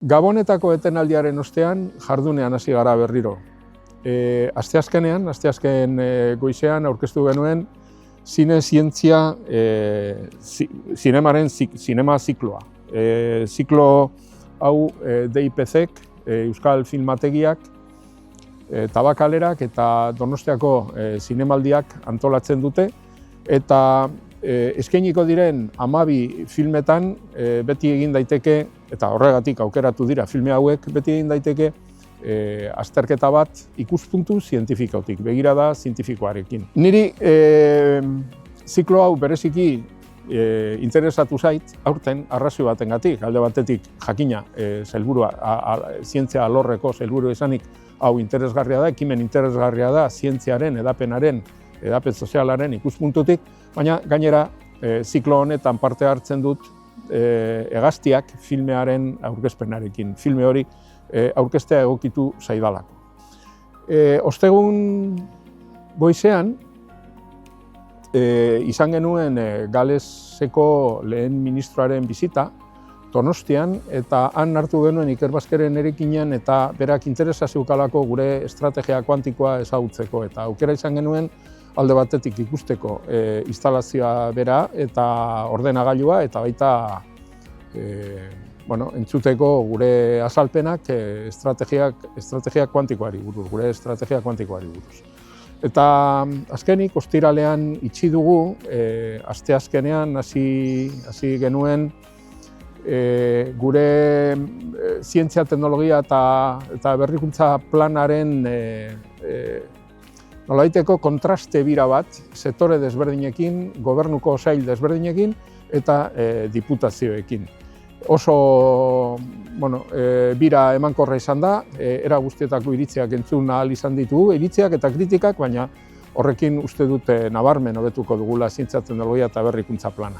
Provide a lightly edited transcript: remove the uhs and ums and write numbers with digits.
Gabonetako etenaldiaren ostean jardunean hasi gara berriro. Asteazken goizean aurkeztu genuen zientzia zinema zikloa. Ziklo hau DIPZ-ek, Euskal Filmategiak, Tabakalerak eta Donostiako zinemaldiak antolatzen dute, eta eskainiko diren 12 filmetan beti egin daiteke, eta horregatik aukeratu dira filme hauek, beti egin daiteke azterketa bat ikuspuntu zientifikotik, begirada zientifikoarekin. Niri ziklo hau bereziki interesatu zait, aurten arrazoi batengatik, alde batetik jakina zientzia alorreko sailburu izanik hau interesgarria da, ekimen interesgarria da zientziaren, edapen sozialaren ikuspuntutik, baina gainera ziklo honetan parte hartzen dut hegaztiak filmearen aurkezpenarekin, filme hori aurkeztea egokitu zaidalako. Ostegun goizean izan genuen Galeseko lehen ministroaren bizita Donostian, eta han hartu genuen Iker Baskeren erekinean eta berak interesa zeukalako gure estrategia kuantikoa ezagutzeko, eta aukera izan genuen alde batetik ikusteko instalazioa bera eta ordenagailua, eta baita entzuteko gure azalpenak estrategia kuantikoari buruz, gure estrategia kuantikoari buruz. Eta azkenik, ostiralean itxi dugu, asteazkenean hasi genuen gure zientzia, teknologia eta berrikuntza planaren nolabaiteko kontraste bira bat, sektore desberdinekin, gobernuko sail desberdinekin eta diputazioekin. Oso bira emankorra izan da, era guztietako iritziak entzun ahal izan ditugu, iritziak eta kritikak, baina horrekin uste dute nabarmen hobetuko dugula zientzia, teknologia eta berrikuntza plana.